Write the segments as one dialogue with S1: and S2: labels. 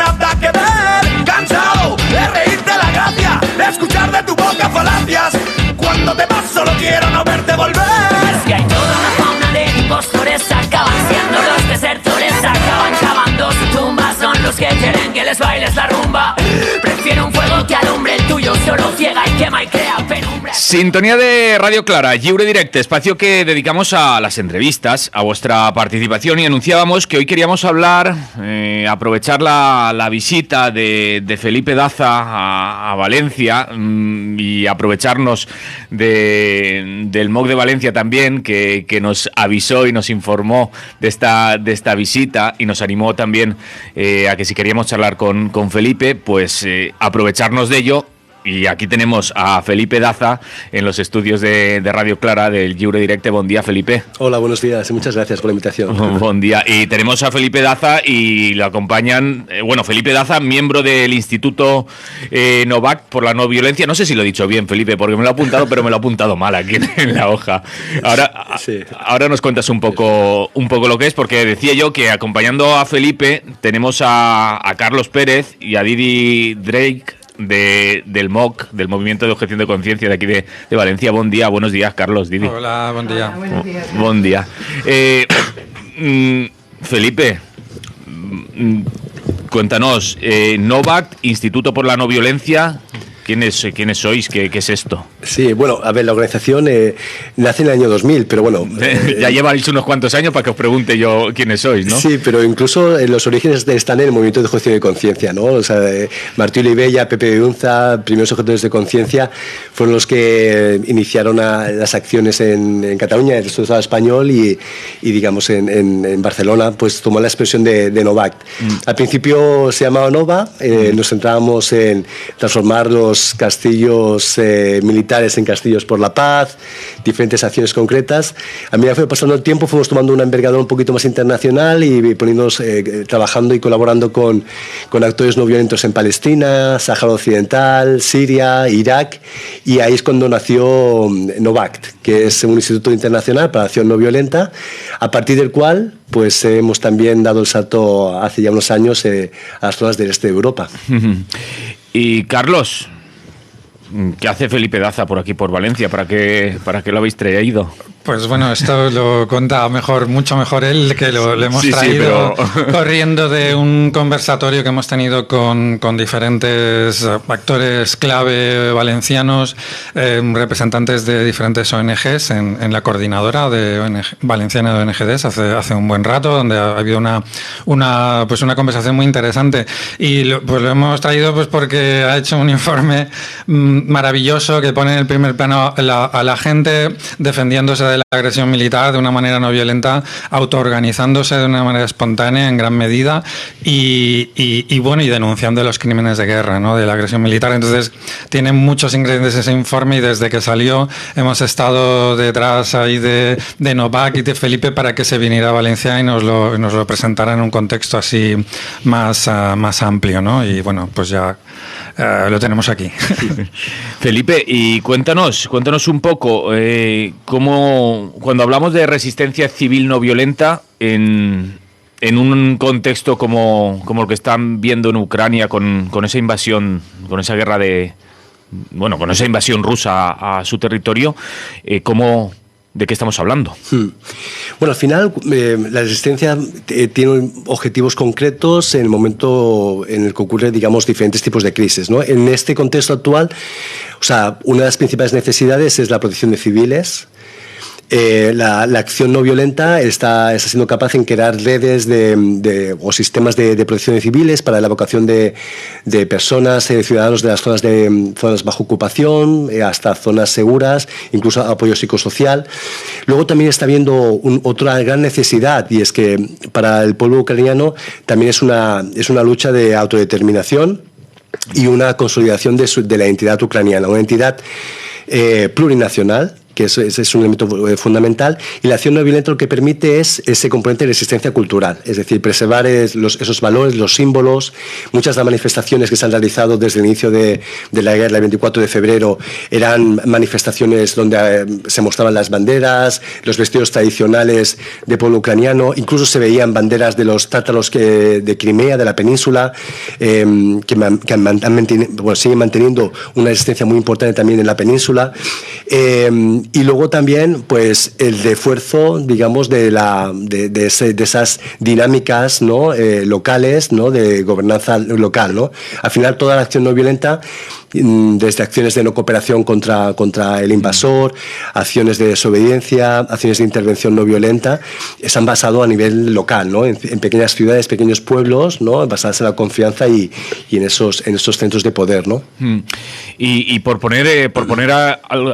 S1: nada que ver. Cansado de reírte la gracia, de escuchar de tu boca falacias. Cuando te vas solo quiero no verte volver.
S2: Es que hay toda una fauna de impostores, acaban siendo los desertores, acaban cavando su tumba, son los que quieren que les bailes la rumba. Prefiero un fuego que alumbre, el tuyo solo ciega y quema y crea penumbra.
S3: Sintonía de Radio Clara, Lliure Directe, espacio que dedicamos a las entrevistas, a vuestra participación, y anunciábamos que hoy queríamos hablar, aprovechar la visita de Felipe Daza a Valencia y aprovecharnos del MOOC de Valencia también, que nos avisó y nos informó de esta visita y nos animó también a que si queríamos charlar con Felipe, pues aprovecharnos de ello. Y aquí tenemos a Felipe Daza en los estudios de Radio Clara del Lliure Directe. Buen día, Felipe.
S4: Hola, buenos días y muchas gracias por la invitación.
S3: Buen día. Y tenemos a Felipe Daza y lo acompañan, Felipe Daza, miembro del Instituto Novact por la no violencia. No sé si lo he dicho bien, Felipe, porque me lo he apuntado, pero me lo he apuntado mal aquí en la hoja. Ahora nos cuentas un poco lo que es, porque decía yo que acompañando a Felipe tenemos a Carlos Pérez y a Didi Drake, del MOOC, del Movimiento de Objeción de Conciencia de aquí de Valencia. Buen día, buenos días, Carlos, Didi.
S5: Hola, buen día.
S3: Buen día. Felipe, cuéntanos, Novact, Instituto por la No Violencia, ¿quiénes sois? ¿Qué es esto?
S4: Sí, bueno, a ver, la organización nace en el año 2000, pero bueno...
S3: ya lleváis unos cuantos años para que os pregunte yo quiénes sois, ¿no?
S4: Sí, pero incluso los orígenes están en el movimiento de objeción de conciencia, ¿no? O sea, Martí Olivella, Pepe Beunza, primeros objetores de conciencia, fueron los que iniciaron las acciones en Cataluña, en el Estado español y digamos, en Barcelona, pues tomó la expresión de Novact. Al principio se llamaba Nova, nos centrábamos en transformar los castillos militares en castillos por la paz, diferentes acciones concretas. A medida que fue pasando el tiempo, fuimos tomando una envergadura un poquito más internacional y poniéndonos, trabajando y colaborando con actores no violentos en Palestina, Sáhara Occidental, Siria, Irak, y ahí es cuando nació Novact, que es un instituto internacional para acción no violenta, a partir del cual pues hemos también dado el salto hace ya unos años a las zonas del este de Europa.
S3: Y Carlos, ¿qué hace Felipe Daza por aquí, por Valencia? ¿Para qué lo habéis traído?
S5: Pues bueno, esto lo cuenta mucho mejor él, que lo hemos traído corriendo de un conversatorio que hemos tenido con diferentes actores clave valencianos, representantes de diferentes ONGs en la coordinadora de valenciana de ONGs hace un buen rato, donde ha habido una conversación muy interesante. Y lo hemos traído pues porque ha hecho un informe maravilloso que pone en el primer plano a la gente defendiéndose de la agresión militar de una manera no violenta, autoorganizándose de una manera espontánea en gran medida y denunciando los crímenes de guerra, ¿no?, de la agresión militar. Entonces tiene muchos ingredientes ese informe y desde que salió hemos estado detrás ahí de Novact y de Felipe para que se viniera a Valencia y nos lo presentara en un contexto así más amplio, ¿no? Y bueno, pues ya lo tenemos aquí.
S3: Felipe, y cuéntanos un poco cómo, cuando hablamos de resistencia civil no violenta en un contexto como el que están viendo en Ucrania con esa invasión, con esa guerra con esa invasión rusa a su territorio, ¿de qué estamos hablando?
S4: Bueno, al final la resistencia tiene objetivos concretos en el momento en el que ocurren, digamos, diferentes tipos de crisis, ¿no? En este contexto actual, o sea, una de las principales necesidades es la protección de civiles. La acción no violenta está siendo capaz en crear redes o sistemas de protección de civiles para la evacuación de personas, ciudadanos de las zonas bajo ocupación hasta zonas seguras, incluso apoyo psicosocial. Luego también está habiendo otra gran necesidad, y es que para el pueblo ucraniano también es una lucha de autodeterminación y una consolidación de la identidad ucraniana, una entidad plurinacional que ese es un elemento fundamental, y la acción no violenta lo que permite es ese componente de resistencia cultural, es decir, preservar esos valores, los símbolos. Muchas de las manifestaciones que se han realizado desde el inicio de la guerra, el 24 de febrero, eran manifestaciones donde se mostraban las banderas, los vestidos tradicionales del pueblo ucraniano, incluso se veían banderas de los tátaros de Crimea, de la península, que siguen manteniendo una resistencia muy importante también en la península. Y luego también pues el refuerzo, digamos, de esas dinámicas, ¿no? Locales, ¿no? De gobernanza local, ¿no? Al final toda la acción no violenta, desde acciones de no cooperación contra el invasor, acciones de desobediencia, acciones de intervención no violenta, se han basado a nivel local, ¿no? En pequeñas ciudades, pequeños pueblos, ¿no? Basadas en la confianza y en esos centros de poder, ¿no?
S3: Y por poner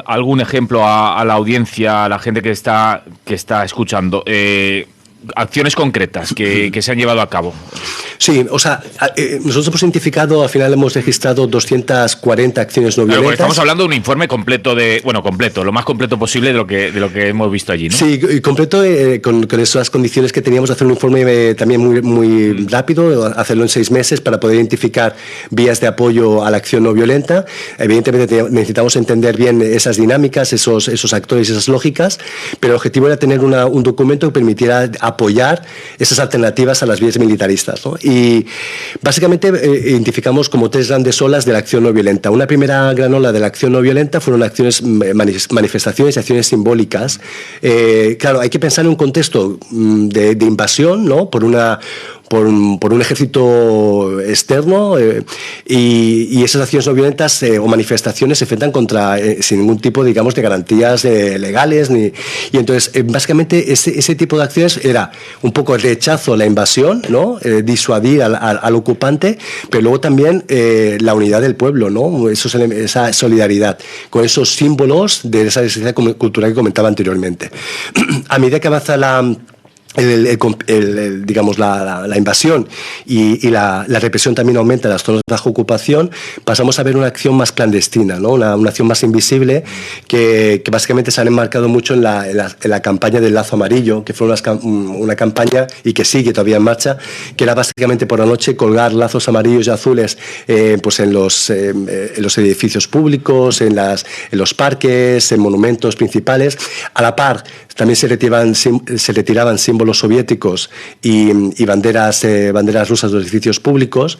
S3: algún ejemplo a la audiencia, a la gente que está escuchando, acciones concretas que se han llevado a cabo.
S4: Sí, o sea, nosotros hemos identificado, al final hemos registrado 240 acciones no violentas.
S3: Claro, estamos hablando de un informe completo completo, lo más completo posible de lo que hemos visto allí, ¿no?
S4: Sí, y completo con esas condiciones que teníamos de hacer un informe también muy rápido, hacerlo en 6 meses para poder identificar vías de apoyo a la acción no violenta. Evidentemente necesitamos entender bien esas dinámicas, esos actores, esas lógicas, pero el objetivo era tener un documento que permitiera apoyar esas alternativas a las vías militaristas, ¿no? Y básicamente identificamos como 3 grandes olas de la acción no violenta. Una primera gran ola de la acción no violenta fueron acciones, manifestaciones y acciones simbólicas. Claro, hay que pensar en un contexto de invasión, ¿no? Por un ejército externo, y esas acciones no violentas o manifestaciones se enfrentan sin ningún tipo, digamos, de garantías legales. Y entonces, básicamente, ese tipo de acciones era un poco el rechazo a la invasión, ¿no? Disuadir al ocupante, pero luego también la unidad del pueblo, ¿no? Esa solidaridad con esos símbolos de esa resistencia cultural que comentaba anteriormente. A medida que avanza digamos la invasión y la represión también aumenta en las zonas bajo ocupación, pasamos a ver una acción más clandestina, ¿no? Una acción más invisible que básicamente se han enmarcado mucho en la campaña del lazo amarillo, que fue una campaña y que sigue todavía en marcha, que era básicamente por la noche colgar lazos amarillos y azules pues en los edificios públicos, en los parques, en monumentos principales. A la par también se retiraban símbolos soviéticos y banderas rusas de los edificios públicos,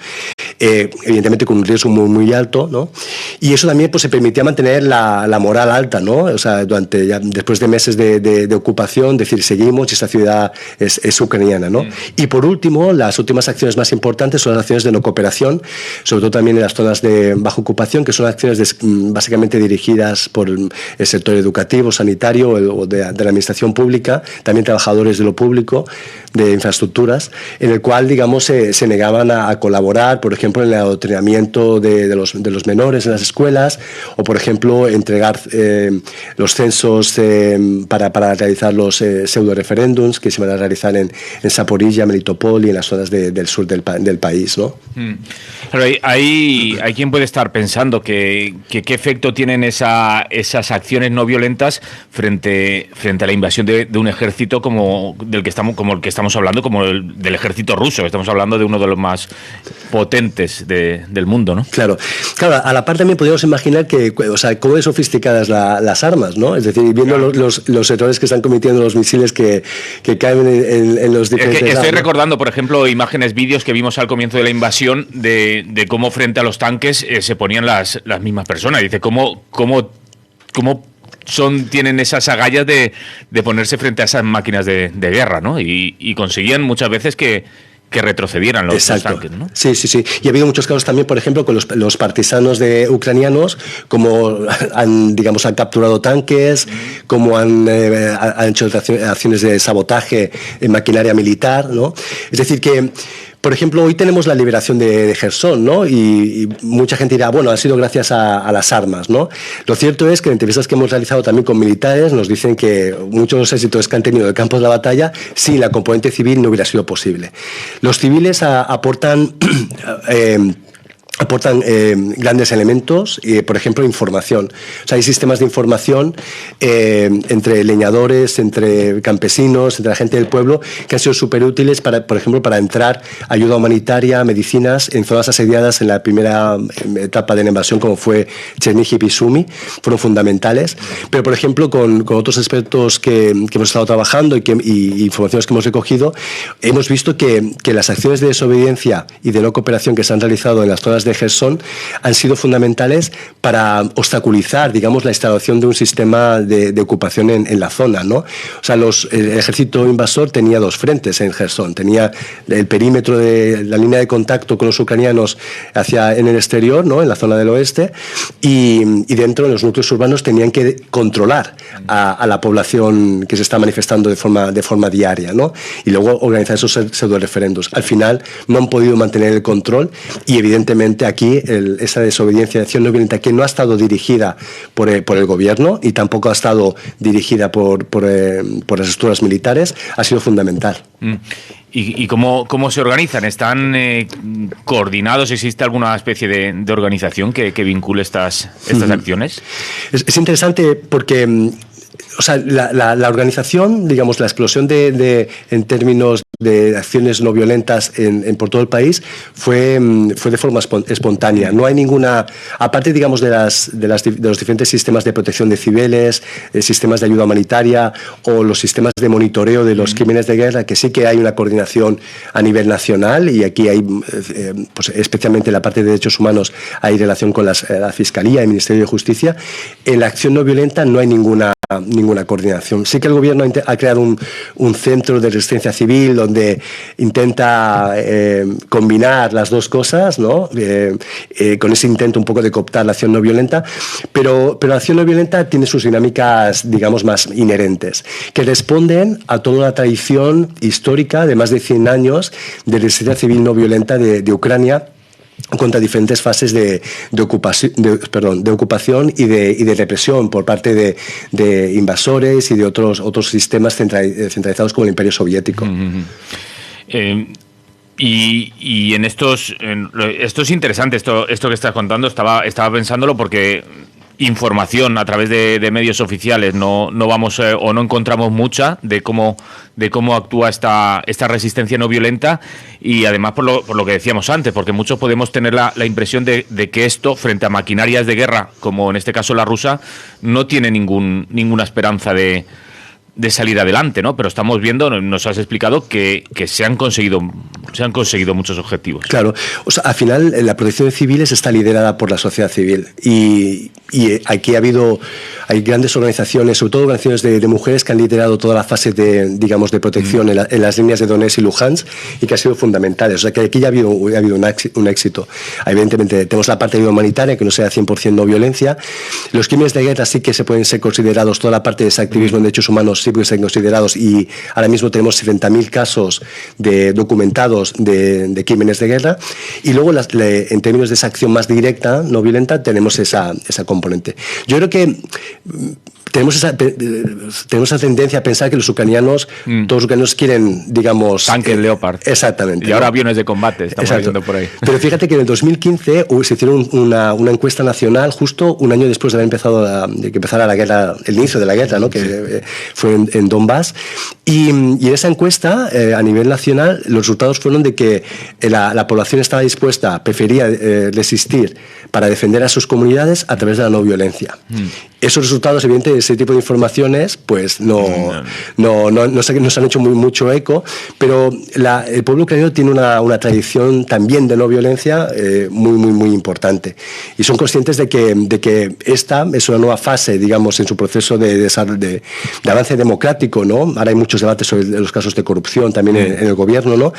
S4: evidentemente con un riesgo muy alto, ¿no? Y eso también pues se permitía mantener la moral alta, ¿no? O sea, después de meses de ocupación, decir, seguimos y esta ciudad es ucraniana, ¿no? Y por último, las últimas acciones más importantes son las acciones de no cooperación, sobre todo también en las zonas de bajo ocupación, que son acciones básicamente dirigidas por el sector educativo, sanitario o de la administración pública, también trabajadores de lo público, de infraestructuras, en el cual, digamos, se negaban a colaborar, por ejemplo, en el adoctrinamiento de los menores en las escuelas, o, por ejemplo, entregar los censos para realizar los pseudo-referéndums que se van a realizar en Zaporilla, Melitopol y en las zonas del sur del país, ¿no?
S3: Pero hay quien puede estar pensando que qué efecto tienen esas acciones no violentas frente a la invasión de un ejército como el que estamos hablando, como del ejército ruso. Estamos hablando de uno de los más potentes del mundo, ¿no? Claro,
S4: a la par también podríamos imaginar cómo de sofisticadas las armas, ¿no? Es decir, viendo los errores que están cometiendo los misiles que caen en los diferentes...
S3: Estoy recordando, por ejemplo, vídeos que vimos al comienzo de la invasión de cómo frente a los tanques se ponían las mismas personas. Dice, ¿cómo tienen esas agallas de ponerse frente a esas máquinas de guerra, ¿no? Y conseguían muchas veces que retrocedieran los tanques, ¿no?
S4: Sí. Y ha habido muchos casos también, por ejemplo, con los partisanos ucranianos, como han capturado tanques, como han hecho acciones de sabotaje en maquinaria militar, ¿no? Es decir que, por ejemplo, hoy tenemos la liberación de Jersón, ¿no? Y mucha gente dirá, bueno, ha sido gracias a las armas, ¿no? Lo cierto es que en entrevistas que hemos realizado también con militares nos dicen que muchos de los éxitos que han tenido en el campo de la batalla, sin la componente civil no hubiera sido posible. Los civiles aportan aportan grandes elementos, por ejemplo, información. O sea, hay sistemas de información entre leñadores, entre campesinos, entre la gente del pueblo, que han sido súper útiles, por ejemplo, para entrar ayuda humanitaria, medicinas, en zonas asediadas en la primera etapa de la invasión, como fue Cherníhiv y Sumi, fueron fundamentales. Pero, por ejemplo, con otros expertos que hemos estado trabajando y informaciones que hemos recogido, hemos visto que las acciones de desobediencia y de no cooperación que se han realizado en las zonas de Gerson han sido fundamentales para obstaculizar, digamos, la instalación de un sistema de ocupación en la zona, ¿no? O sea, el ejército invasor tenía dos frentes en Gerson. Tenía el perímetro de la línea de contacto con los ucranianos en el exterior, ¿no?, en la zona del oeste, y dentro de los núcleos urbanos tenían que controlar a la población que se está manifestando de forma diaria, ¿no? Y luego organizar esos pseudo-referendos. Al final no han podido mantener el control y, evidentemente, aquí esa desobediencia de acción no violenta, que no ha estado dirigida por el gobierno y tampoco ha estado dirigida por las estructuras militares, ha sido fundamental.
S3: ¿Y cómo se organizan? ¿Están coordinados? ¿Existe alguna especie de organización que vincule estas acciones?
S4: Es interesante porque... O sea, la organización, digamos, la explosión en términos de acciones no violentas por todo el país fue de forma espontánea. No hay ninguna, aparte, digamos, de los diferentes sistemas de protección de civiles, sistemas de ayuda humanitaria o los sistemas de monitoreo de los crímenes de guerra, que sí que hay una coordinación a nivel nacional, y aquí hay, pues, especialmente en la parte de derechos humanos, hay relación con la Fiscalía y el Ministerio de Justicia. En la acción no violenta no hay ninguna coordinación. Sí que el gobierno ha creado un centro de resistencia civil donde intenta combinar las dos cosas, ¿no? Con ese intento un poco de cooptar la acción no violenta, pero la acción no violenta tiene sus dinámicas, digamos, más inherentes, que responden a toda una tradición histórica de más de 100 años de resistencia civil no violenta de Ucrania contra diferentes fases de ocupación y de represión por parte de invasores y de otros sistemas centralizados como el Imperio Soviético.
S3: Y en esto es interesante, esto que estás contando. Estaba pensándolo porque información a través de medios oficiales no vamos o no encontramos mucha de cómo actúa esta resistencia no violenta, y además por lo que decíamos antes, porque muchos podemos tener la impresión de que esto, frente a maquinarias de guerra como en este caso la rusa, no tiene ninguna esperanza de salir adelante, ¿no? Pero estamos viendo, nos has explicado que se han conseguido muchos objetivos.
S4: Claro, o sea, al final la protección de civiles está liderada por la sociedad civil, y aquí hay grandes organizaciones, sobre todo organizaciones de mujeres, que han liderado toda la fase de protección en las líneas de Donetsk y Luhansk, y que ha sido fundamentales. O sea, que aquí ya ha habido un éxito. Evidentemente tenemos la parte humanitaria, que no sea 100% no violencia. Los crímenes de guerra sí que se pueden ser considerados, toda la parte de ese activismo en derechos humanos sí pueden ser considerados, y ahora mismo tenemos 70.000 casos documentados de crímenes de guerra. Y luego, en términos de esa acción más directa, no violenta, tenemos esa componente. Yo creo que tenemos esa tendencia a pensar que todos los ucranianos quieren, digamos...
S3: Tanques Leopard.
S4: Exactamente.
S3: Y ahora aviones de combate, estamos viendo por ahí.
S4: Pero fíjate que en el 2015 se hicieron una encuesta nacional justo un año después de haber de que empezara la guerra, el inicio de la guerra, ¿no? Que fue en Donbass. Y en esa encuesta, a nivel nacional, los resultados fueron de que la población prefería resistir para defender a sus comunidades a través de la no violencia. Esos resultados, evidentemente, ese tipo de informaciones, pues no se han hecho mucho eco, pero el pueblo ucraniano tiene una tradición también de no violencia muy importante, y son conscientes de que esta es una nueva fase, digamos, en su proceso de avance democrático, ¿no? Ahora hay muchos debates sobre los casos de corrupción también en el gobierno, ¿no?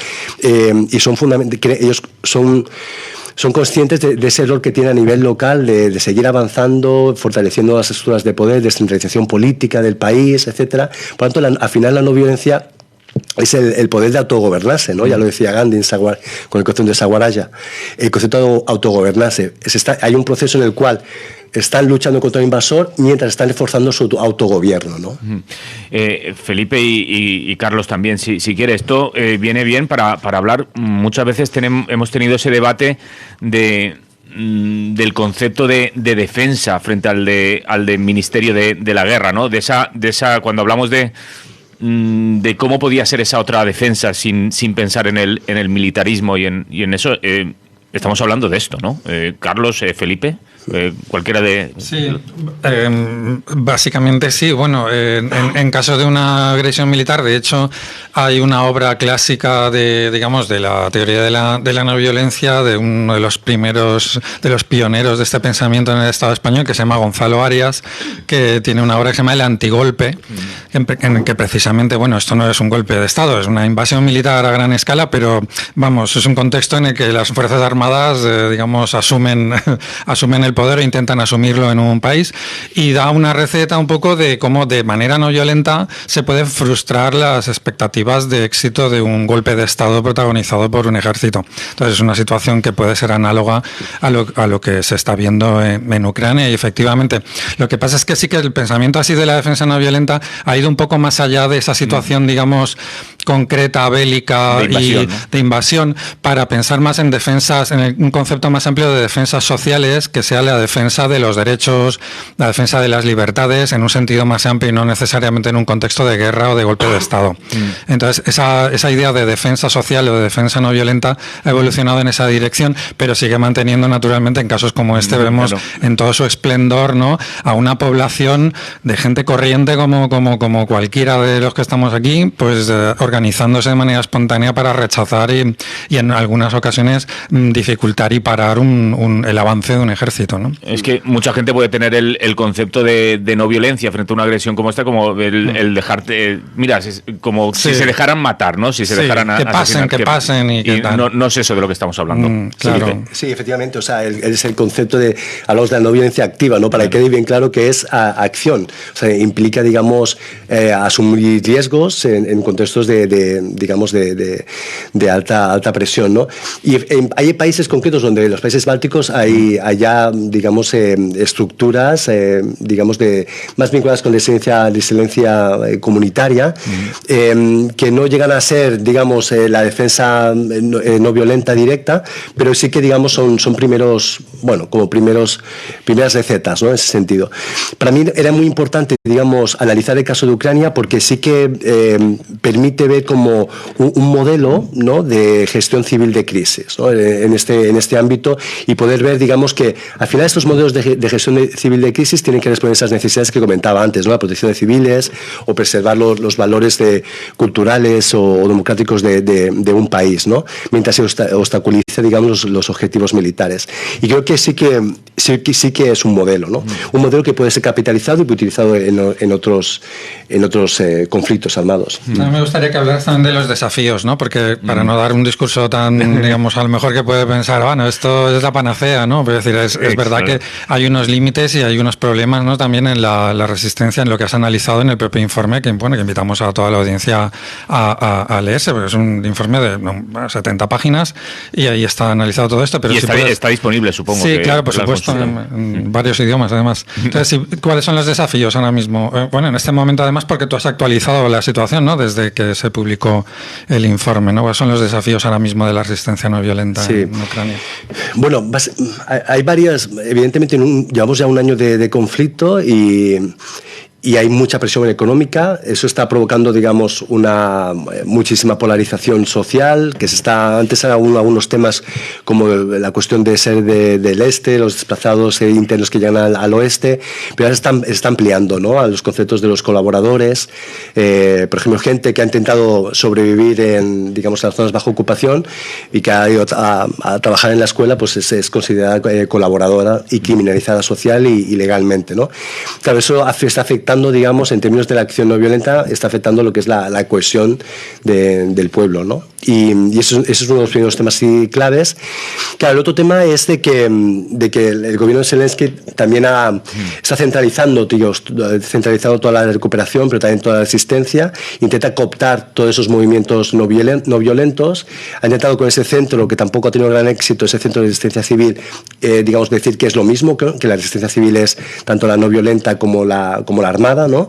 S4: Y ellos son conscientes de ese rol que tiene a nivel local de seguir avanzando, fortaleciendo las estructuras de poder, descentralización política del país, etcétera. Por lo tanto, al final la no violencia es el poder de autogobernarse, ¿no? Ya lo decía Gandhi con el concepto de Swaraya. El concepto de autogobernarse. Hay un proceso en el cual están luchando contra el invasor mientras están reforzando su autogobierno, ¿no?
S3: Felipe y Carlos también, si quiere, esto viene bien para hablar. Muchas veces hemos tenido ese debate de del concepto de defensa frente al del Ministerio de la Guerra, ¿no? De esa cuando hablamos de cómo podía ser esa otra defensa sin pensar en el militarismo y en eso, estamos hablando de esto, ¿no? Carlos, Felipe, cualquiera de...
S5: Sí, básicamente sí. Bueno, en caso de una agresión militar, de hecho, hay una obra clásica de la teoría de la no violencia, de uno de los pioneros de este pensamiento en el Estado español, que se llama Gonzalo Arias, que tiene una obra que se llama El antigolpe, en que precisamente, bueno, esto no es un golpe de Estado, es una invasión militar a gran escala, pero vamos, es un contexto en el que las Fuerzas Armadas, asumen el poder e intentan asumirlo en un país, y da una receta un poco de cómo de manera no violenta se pueden frustrar las expectativas de éxito de un golpe de Estado protagonizado por un ejército. Entonces es una situación que puede ser análoga a lo que se está viendo en Ucrania, y efectivamente lo que pasa es que sí que el pensamiento así de la defensa no violenta ha ido un poco más allá de esa situación, digamos, concreta, bélica de invasión, para pensar más en defensas, en un concepto más amplio de defensas sociales, que sea la defensa de los derechos, la defensa de las libertades en un sentido más amplio y no necesariamente en un contexto de guerra o de golpe de Estado. Entonces, esa idea de defensa social o de defensa no violenta ha evolucionado en esa dirección, pero sigue manteniendo naturalmente en casos como este, vemos en todo su esplendor, ¿no?, a una población de gente corriente como cualquiera de los que estamos aquí, pues organizándose de manera espontánea para rechazar y en algunas ocasiones dificultar y parar el avance de un ejército, ¿no?
S3: Es que mucha gente puede tener el concepto de no violencia frente a una agresión como esta, como el dejarte, mira, como si se dejaran matar, ¿no? Si se dejaran asesinar,
S5: que pasen y que tal.
S3: No es eso de lo que estamos hablando.
S5: Claro.
S4: Sí, efectivamente, o sea, es el concepto hablamos de la no violencia activa, ¿no? Para que quede bien claro que es acción, o sea, implica, digamos, asumir riesgos en contextos de alta presión, ¿no? Y hay países concretos donde en los países bálticos hay ya, digamos, estructuras, digamos, más vinculadas con la excelencia comunitaria, que no llegan a ser, digamos, la defensa no violenta directa, pero sí que, digamos, son primeros, bueno, como primeras recetas, ¿no?, en ese sentido. Para mí era muy importante, digamos, analizar el caso de Ucrania, porque sí que permite ver como un modelo, ¿no?, de gestión civil de crisis, ¿no?, en este ámbito, y poder ver, digamos, que al final estos modelos de gestión civil de crisis tienen que responder a esas necesidades que comentaba antes, ¿no?, la protección de civiles o preservar los valores culturales o democráticos de un país, ¿no?, mientras se obstaculiza, digamos, los objetivos militares. Y creo que sí que es un modelo, ¿no?, un modelo que puede ser capitalizado y utilizado en otros conflictos armados.
S5: A mí me gustaría que hablaras también de los desafíos, ¿no?, porque para no dar un discurso tan, digamos, a lo mejor que puede pensar, bueno, esto es la panacea, ¿no? Pero es decir, es verdad que hay unos límites y hay unos problemas, ¿no?, también en la resistencia, en lo que has analizado en el propio informe, que invitamos a toda la audiencia a leerse, porque es un informe de 70 páginas y ahí está analizado todo esto. Pero
S3: y está disponible, supongo.
S5: Sí, claro, por supuesto, en varios idiomas, además. Entonces, ¿cuáles son los desafíos ahora mismo? Bueno, en este momento, además, porque tú has actualizado la situación, ¿no?, desde que se publicó el informe, ¿no? ¿Cuáles son los desafíos ahora mismo de la resistencia no violenta en Ucrania?
S4: Bueno, hay varias, evidentemente llevamos ya un año de conflicto y hay mucha presión económica. Eso está provocando, digamos, una muchísima polarización social, que antes eran algunos temas como la cuestión de ser del este, los desplazados internos que llegan al oeste, pero ahora está ampliando, ¿no?, a los conceptos de los colaboradores. Por ejemplo, gente que ha intentado sobrevivir en, digamos, las zonas bajo ocupación y que ha ido a trabajar en la escuela, pues es considerada colaboradora y criminalizada social y legalmente, ¿no? Claro, eso está afectando, digamos, en términos de la acción no violenta, está afectando lo que es la cohesión del pueblo, ¿no? Y eso es uno de los primeros temas claves. Claro, el otro tema es de que el gobierno de Zelensky también está centralizado toda la recuperación, pero también toda la asistencia, intenta cooptar todos esos movimientos no violentos, ha intentado con ese centro, que tampoco ha tenido gran éxito, ese centro de resistencia civil, digamos, decir que es lo mismo, que la resistencia civil es tanto la no violenta como la armada, ¿no?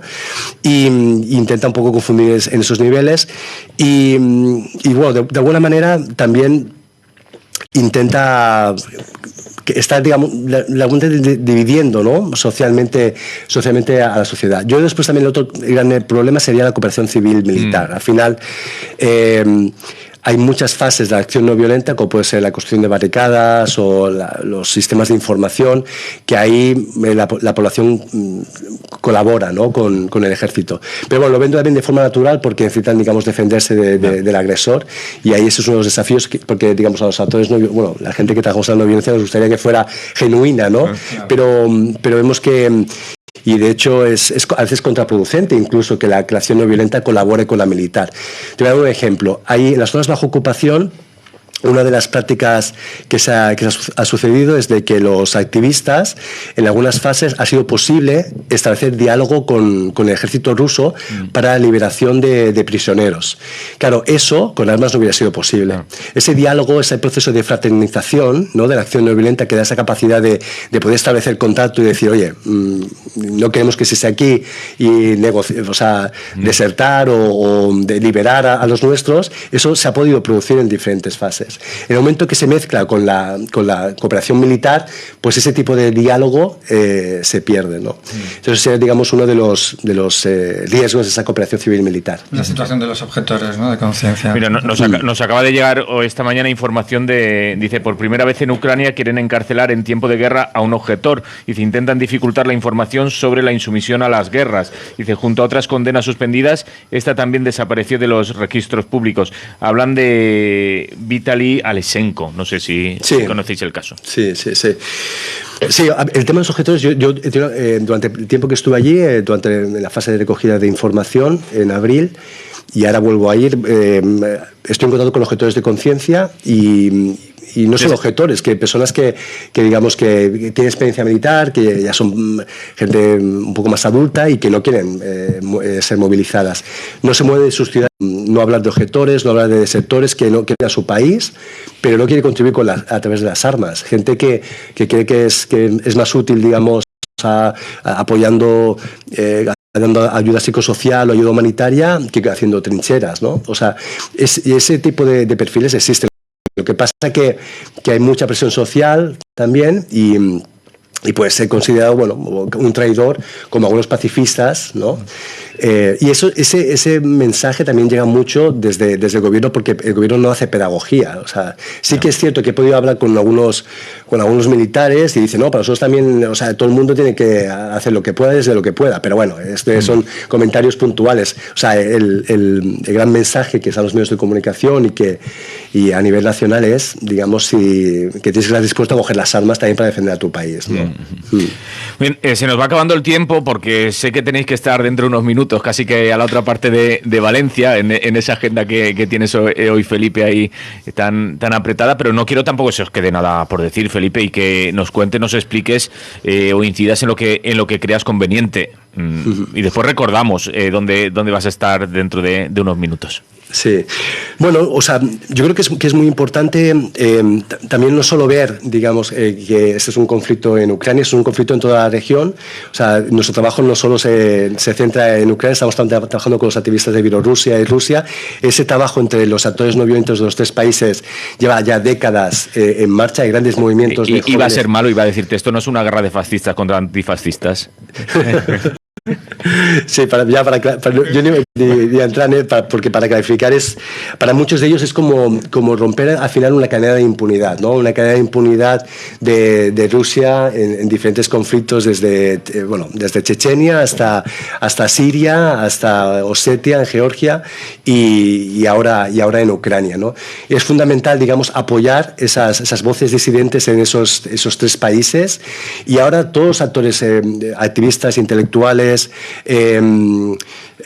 S4: Y intenta un poco confundir en esos niveles y bueno, de alguna manera también intenta que está, digamos, dividiendo, ¿no?, socialmente a la sociedad. Yo después también el otro gran problema sería la cooperación civil-militar. Al final, hay muchas fases de la acción no violenta, como puede ser la construcción de barricadas o los sistemas de información, que ahí la población colabora, ¿no?, con el ejército. Pero bueno, lo ven también de forma natural porque necesitan, digamos, defenderse del agresor, y ahí esos son los desafíos, porque, digamos, a los actores, bueno, la gente que trabajamos en la no violencia nos gustaría que fuera genuina, ¿no? Pero vemos que... Y de hecho es a veces contraproducente incluso que la acción no violenta colabore con la militar. Te voy a dar un ejemplo. Ahí, en las zonas bajo ocupación, una de las prácticas que ha sucedido es de que los activistas, en algunas fases, ha sido posible establecer diálogo con el ejército ruso para la liberación de prisioneros. Claro, eso con armas no hubiera sido posible. Ese diálogo, ese proceso de fraternización, ¿no?, de la acción no violenta, que da esa capacidad de poder establecer contacto y decir, oye, no queremos que se esté aquí y desertar o de liberar a los nuestros, eso se ha podido producir en diferentes fases. En el momento que se mezcla con la cooperación militar, pues ese tipo de diálogo se pierde, ¿no? Entonces, es, digamos, uno de los riesgos de esa cooperación civil-militar.
S5: La situación de los objetores, ¿no?, de conciencia.
S3: Mira, nos acaba de llegar esta mañana información dice, por primera vez en Ucrania quieren encarcelar en tiempo de guerra a un objetor. Dice, intentan dificultar la información sobre la insumisión a las guerras. Dice, junto a otras condenas suspendidas, esta también desapareció de los registros públicos. Hablan de Vitaly Alexenko, no sé si conocéis el caso.
S4: Sí. Sí, el tema de los objetores, yo durante el tiempo que estuve allí, durante la fase de recogida de información en abril, y ahora vuelvo a ir, estoy en contacto con objetores de conciencia y no solo objetores, que personas que digamos que tienen experiencia militar, que ya son gente un poco más adulta y que no quieren ser movilizadas. No se mueven de sus ciudades, no hablar de objetores, no hablar de desertores, que no quieren a su país, pero no quiere contribuir a través de las armas. Gente que cree que es más útil, digamos, apoyando... dando ayuda psicosocial o ayuda humanitaria que haciendo trincheras, ¿no? O sea, ese tipo de perfiles existen. Lo que pasa es que hay mucha presión social también y puede ser considerado, bueno, un traidor, como algunos pacifistas, ¿no? Y ese mensaje también llega mucho desde el gobierno, porque el gobierno no hace pedagogía. O sea, sí que es cierto que he podido hablar con algunos militares y dicen, no, para nosotros también, o sea, todo el mundo tiene que hacer lo que pueda desde lo que pueda. Pero bueno, son comentarios puntuales. O sea, el gran mensaje que están los medios de comunicación y a nivel nacional es, digamos, que tienes que estar dispuesto a coger las armas también para defender a tu país, ¿no?
S3: Bien, se nos va acabando el tiempo porque sé que tenéis que estar dentro de unos minutos casi que a la otra parte de Valencia, en esa agenda que tienes hoy, Felipe, ahí tan apretada, pero no quiero tampoco que se os quede nada por decir, Felipe, y que nos cuentes, nos expliques o incidas en lo que creas conveniente. Y después recordamos dónde vas a estar dentro de unos minutos.
S4: Sí, bueno, o sea, yo creo que es muy importante también no solo ver, digamos, que este es un conflicto en Ucrania, es un conflicto en toda la región. O sea, nuestro trabajo no solo se centra en Ucrania, estamos trabajando con los activistas de Bielorrusia y Rusia. Ese trabajo entre los actores no violentos de los tres países lleva ya décadas en marcha, hay grandes movimientos de jóvenes.
S3: Iba a ser malo, iba a decirte, esto no es una guerra de fascistas contra antifascistas.
S4: Sí, yo ni entrar en porque para clarificar para muchos de ellos es como romper al final una cadena de impunidad, ¿no? Una cadena de impunidad de Rusia en diferentes conflictos desde Chechenia hasta Siria, hasta Osetia en Georgia y ahora en Ucrania, ¿no? Y es fundamental, digamos, apoyar esas voces disidentes en esos tres países, y ahora todos los actores activistas, intelectuales,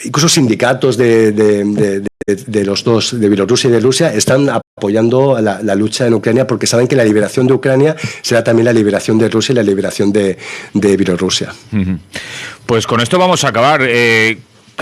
S4: incluso sindicatos de los dos, de Bielorrusia y de Rusia, están apoyando la lucha en Ucrania, porque saben que la liberación de Ucrania será también la liberación de Rusia y la liberación de Bielorrusia.
S3: Pues con esto vamos a acabar.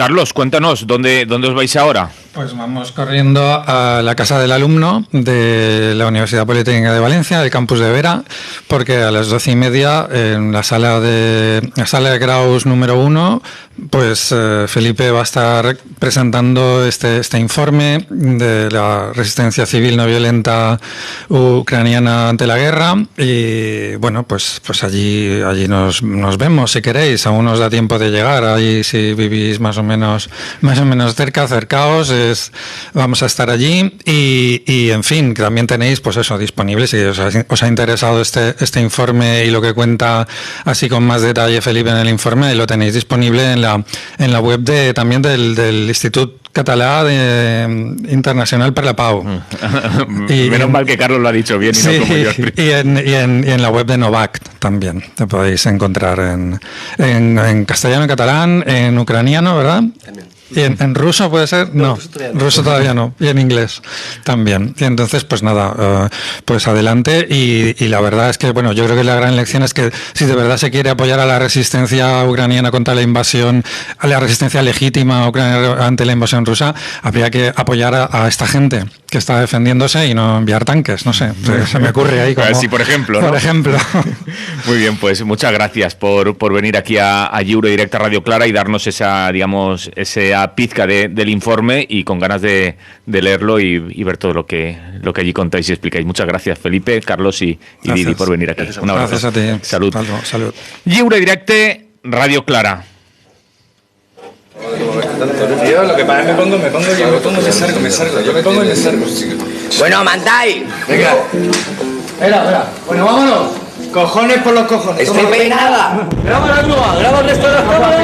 S3: Carlos, cuéntanos, ¿dónde os vais ahora?
S5: Pues vamos corriendo a la casa del alumno de la Universidad Politécnica de Valencia, del campus de Vera, porque a las 12:30 en la sala de Graus número 1, pues Felipe va a estar presentando este informe de la resistencia civil no violenta ucraniana ante la guerra. Y bueno, pues allí nos vemos si queréis. Aún os da tiempo de llegar. Ahí si vivís más o menos cerca, acercaos. Vamos a estar allí y en fin, que también tenéis pues eso disponible si os ha interesado este informe y lo que cuenta así con más detalle Felipe en el informe, lo tenéis disponible en la web también del Institut Català Internacional per la Pau.
S3: Menos mal que Carlos lo ha dicho bien y no como yo.
S5: Y en la web de Novak también te podéis encontrar en castellano, en catalán, en ucraniano, ¿verdad? También. ¿Y en ruso puede ser? No, ruso todavía no. Y en inglés también. Y entonces, pues nada, pues adelante. Y la verdad es que, bueno, yo creo que la gran lección es que si de verdad se quiere apoyar a la resistencia ucraniana contra la invasión, a la resistencia legítima ucraniana ante la invasión rusa, habría que apoyar a esta gente que está defendiéndose y no enviar tanques. No sé, se me ocurre ahí como...
S3: Sí, por ejemplo, ¿no?
S5: Por ejemplo.
S3: Muy bien, pues muchas gracias por venir aquí a Lliure Directe Radio Clara y darnos esa pizca del informe y con ganas de leerlo y ver todo lo que allí contáis y explicáis. Muchas gracias, Felipe, Carlos y Didi, por venir aquí. Un abrazo.
S5: Gracias a ti.
S3: Salud.
S5: Salud.
S3: Lliure Directe Radio Clara.
S6: Yo lo que pasa es que me pongo y me salgo.
S1: Bueno, mandáis.
S6: Venga. Espera. Bueno, vámonos. Cojones por los cojones.
S1: Estoy peinada.
S6: Graba el resto de las cámaras.